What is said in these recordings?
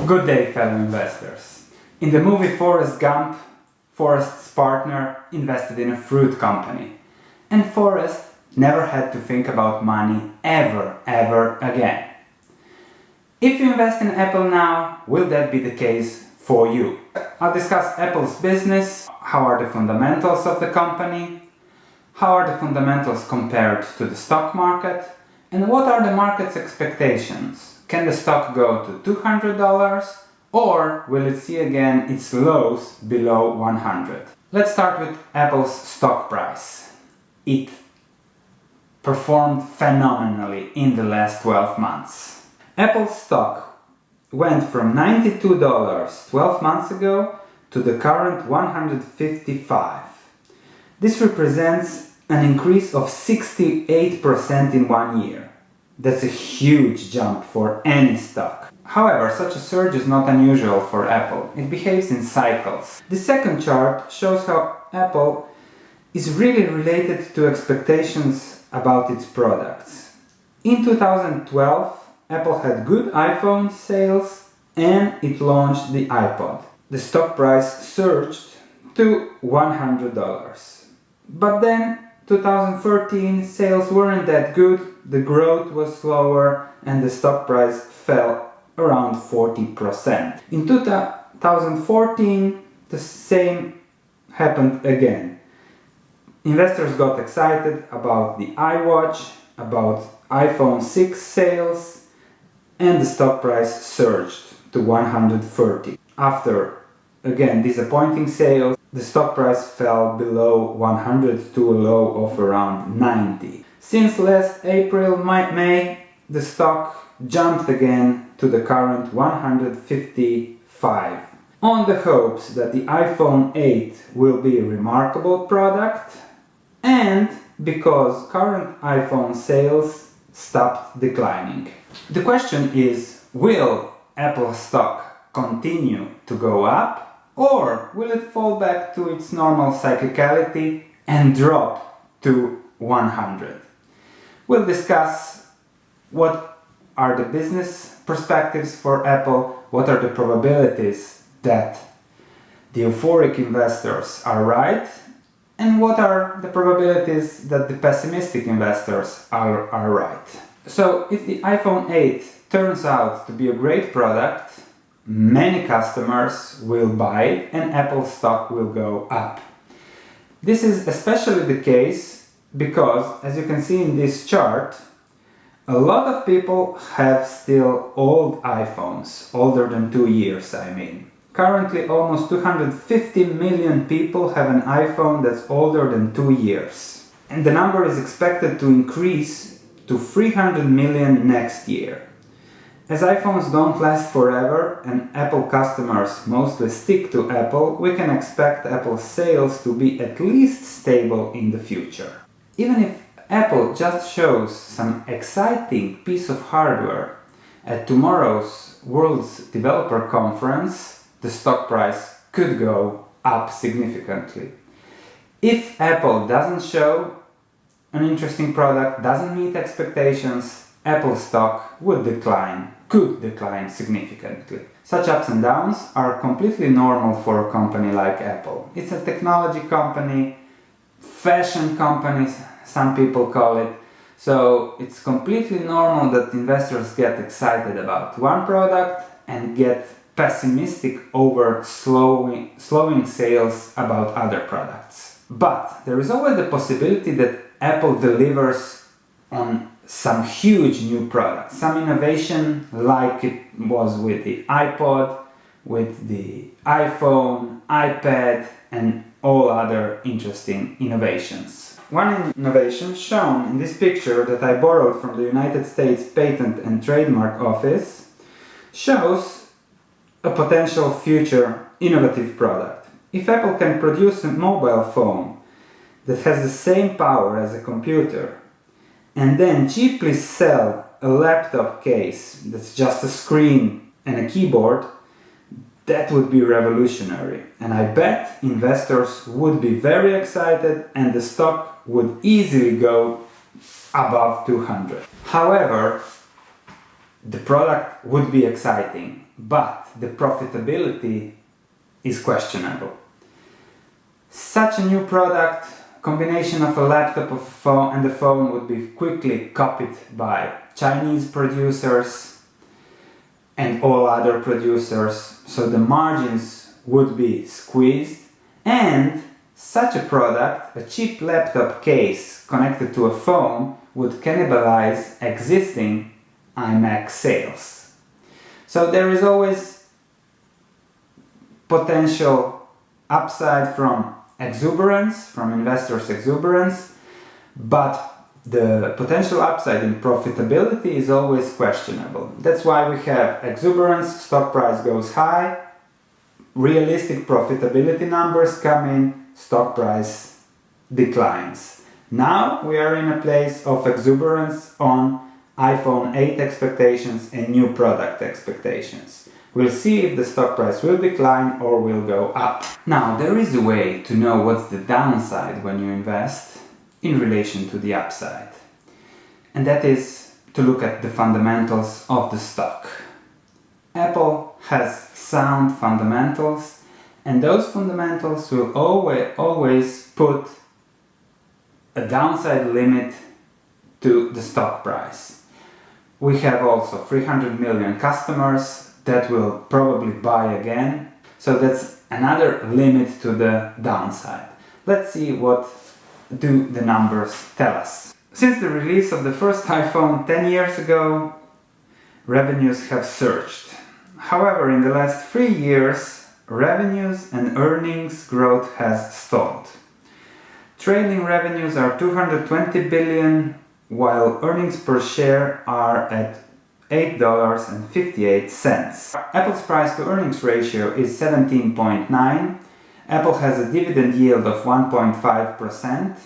Good day, fellow investors. In the movie Forrest Gump, Forrest's partner invested in a fruit company, and Forrest never had to think about money ever again. If you invest in Apple now, will that be the case for you? I'll discuss Apple's business, how are the fundamentals of the company, how are the fundamentals compared to the stock market, and what are the market's expectations? Can the stock go to $200 or will it see again its lows below 100? Let's start with Apple's stock price. It performed phenomenally in the last 12 months. Apple's stock went from $92 12 months ago to the current $155. This represents an increase of 68% in 1 year. That's a huge jump for any stock. However, such a surge is not unusual for Apple. It behaves in cycles. The second chart shows how Apple is really related to expectations about its products. In 2012, Apple had good iPhone sales and it launched the iPod. The stock price surged to $100. But then 2013 sales weren't that good, the growth was slower and the stock price fell around 40%. In 2014 the same happened again. Investors got excited about the iWatch, about iPhone 6 sales, and the stock price surged to 130. After again disappointing sales, the stock price fell below 100 to a low of around 90. Since last April, May, the stock jumped again to the current 155. On the hopes that the iPhone 8 will be a remarkable product and because current iPhone sales stopped declining. The question is, will Apple stock continue to go up? Or will it fall back to its normal cyclicality and drop to 100? We'll discuss what are the business perspectives for Apple, what are the probabilities that the euphoric investors are right, and what are the probabilities that the pessimistic investors are right. So if the iPhone 8 turns out to be a great product, many customers will buy it and Apple stock will go up. This is especially the case because, as you can see in this chart, a lot of people have still old iPhones, older than 2 years I mean. Currently almost 250 million people have an iPhone that's older than 2 years. And the number is expected to increase to 300 million next year. As iPhones don't last forever and Apple customers mostly stick to Apple, we can expect Apple sales to be at least stable in the future. Even if Apple just shows some exciting piece of hardware at tomorrow's World's Developer Conference, the stock price could go up significantly. If Apple doesn't show an interesting product, doesn't meet expectations, Apple stock could decline significantly. Such ups and downs are completely normal for a company like Apple. It's a technology company, fashion company, some people call it. So it's completely normal that investors get excited about one product and get pessimistic over slowing sales about other products. But there is always the possibility that Apple delivers on some huge new products, some innovation like it was with the iPod, with the iPhone, iPad and all other interesting innovations. One innovation shown in this picture that I borrowed from the United States Patent and Trademark Office shows a potential future innovative product. If Apple can produce a mobile phone that has the same power as a computer and then cheaply sell a laptop case that's just a screen and a keyboard, that would be revolutionary. And I bet investors would be very excited and the stock would easily go above 200. However, the product would be exciting. but the profitability is questionable. Such a new product, combination of a laptop and a phone, would be quickly copied by Chinese producers and all other producers, so the margins would be squeezed, and such a product, a cheap laptop case connected to a phone, would cannibalize existing iMac sales. So there is always potential upside from exuberance, from investors' exuberance, but the potential upside in profitability is always questionable. That's why we have exuberance, stock price goes high, realistic profitability numbers come in, stock price declines. Now we are in a place of exuberance on iPhone 8 expectations and new product expectations. We'll see if the stock price will decline or will go up. Now, there is a way to know what's the downside when you invest in relation to the upside. And that is to look at the fundamentals of the stock. Apple has sound fundamentals, and those fundamentals will always put a downside limit to the stock price. We have also 300 million customers that will probably buy again, so that's another limit to the downside. Let's see what do the numbers tell us. Since the release of the first iPhone 10 years ago, revenues have surged. However, in the last 3 years, revenues and earnings growth has stalled. Trailing revenues are 220 billion, while earnings per share are at $8.58. Apple's price to earnings ratio is 17.9. Apple has a dividend yield of 1.5%,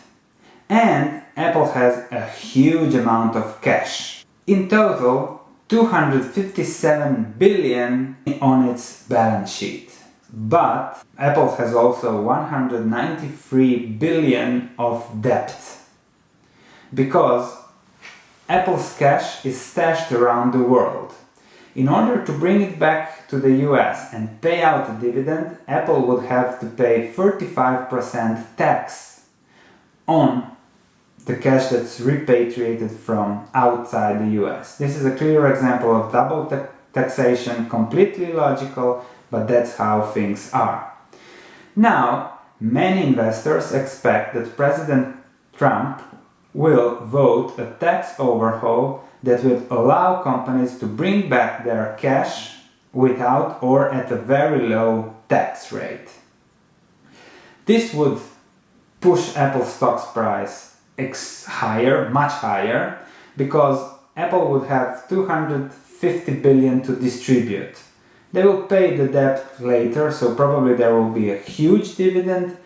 and Apple has a huge amount of cash. In total, 257 billion on its balance sheet. But Apple has also 193 billion of debt, because Apple's cash is stashed around the world. In order to bring it back to the US and pay out a dividend, Apple would have to pay 35% tax on the cash that's repatriated from outside the US. This is a clear example of double taxation, completely logical, but that's how things are. Now, many investors expect that President Trump will vote a tax overhaul that would allow companies to bring back their cash without or at a very low tax rate. This would push Apple's stock price higher, much higher, because Apple would have 250 billion to distribute. They will pay the debt later, so probably there will be a huge dividend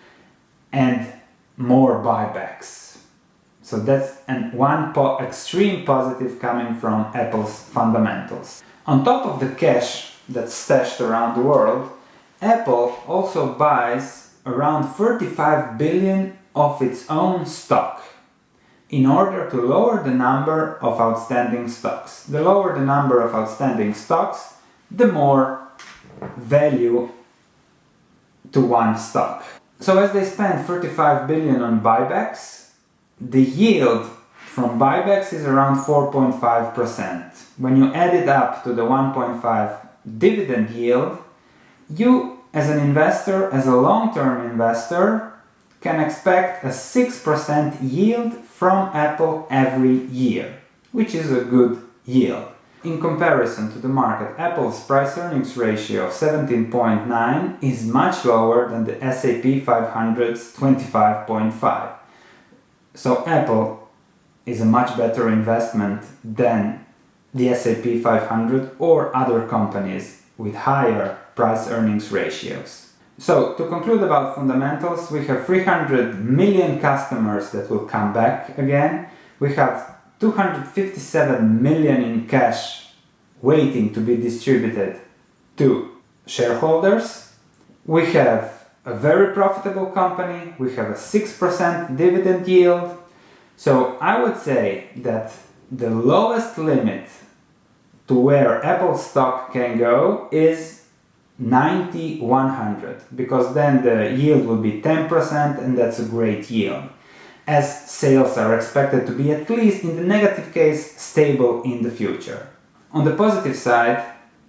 and more buybacks. So that's one extreme positive coming from Apple's fundamentals. On top of the cash that's stashed around the world, Apple also buys around 35 billion of its own stock in order to lower the number of outstanding stocks. The lower the number of outstanding stocks, the more value to one stock. So as they spend 35 billion on buybacks, the yield from buybacks is around 4.5%. When you add it up to the 1.5 dividend yield, you as an investor, as a long-term investor, can expect a 6% yield from Apple every year, which is a good yield. In comparison to the market, Apple's price-earnings ratio of 17.9 is much lower than the S&P 500's 25.5. So Apple is a much better investment than the S&P 500 or other companies with higher price-earnings ratios. So to conclude about fundamentals, we have 300 million customers that will come back again. We have 257 million in cash waiting to be distributed to shareholders. We have a very profitable company. We have a 6% dividend yield. So I would say that the lowest limit to where Apple stock can go is 90-100, because then the yield will be 10% and that's a great yield, as sales are expected to be, at least in the negative case, stable in the future. On the positive side,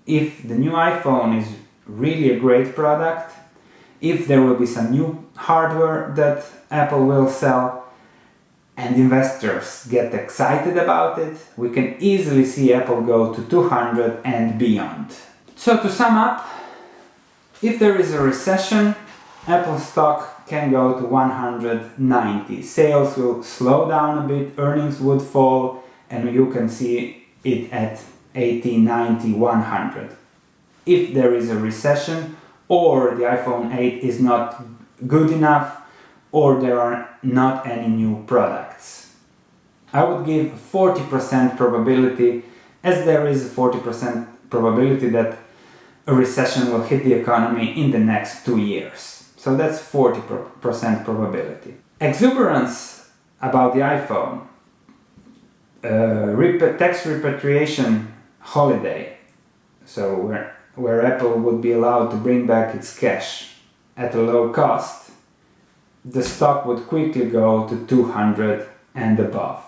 if the new iPhone is really a great product, if there will be some new hardware that Apple will sell and investors get excited about it, we can easily see Apple go to 200 and beyond. So to sum up, if there is a recession, Apple stock can go to 190. Sales will slow down a bit, earnings would fall, and you can see it at 80, 90, 100. If there is a recession, or the iPhone 8 is not good enough, or there are not any new products, I would give 40% probability, as there is a 40% probability that a recession will hit the economy in the next 2 years. So that's 40% probability. Exuberance about the iPhone, tax repatriation holiday, so where Apple would be allowed to bring back its cash at a low cost, the stock would quickly go to 200 and above.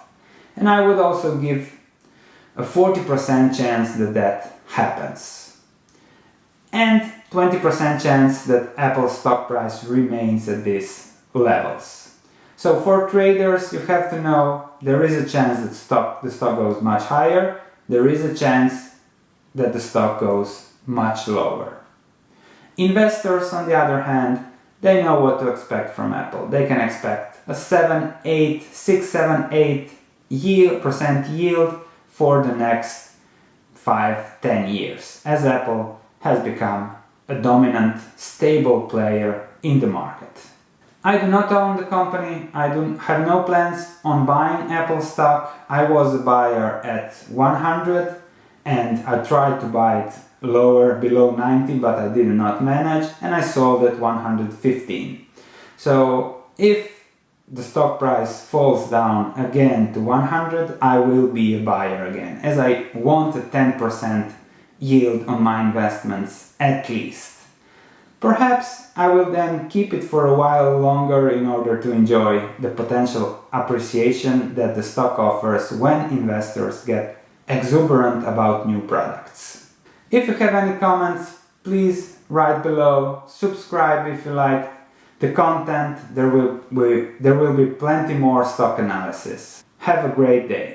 And I would also give a 40% chance that that happens. And 20% chance that Apple's stock price remains at these levels. So for traders, you have to know there is a chance that the stock goes much higher, there is a chance that the stock goes much lower. Investors, on the other hand, they know what to expect from Apple. They can expect a 7, 8, 6, 7, 8 percent yield for the next 5, 10 years, as Apple has become a dominant, stable player in the market. I do not own the company. I have no plans on buying Apple stock. I was a buyer at 100 and I tried to buy it lower, below 90, but I did not manage, and I sold at 115. So if the stock price falls down again to 100, I will be a buyer again, as I want a 10% yield on my investments at least. Perhaps I will then keep it for a while longer in order to enjoy the potential appreciation that the stock offers when investors get exuberant about new products. If you have any comments, please write below, subscribe if you like the content. There will be plenty more stock analysis. Have a great day.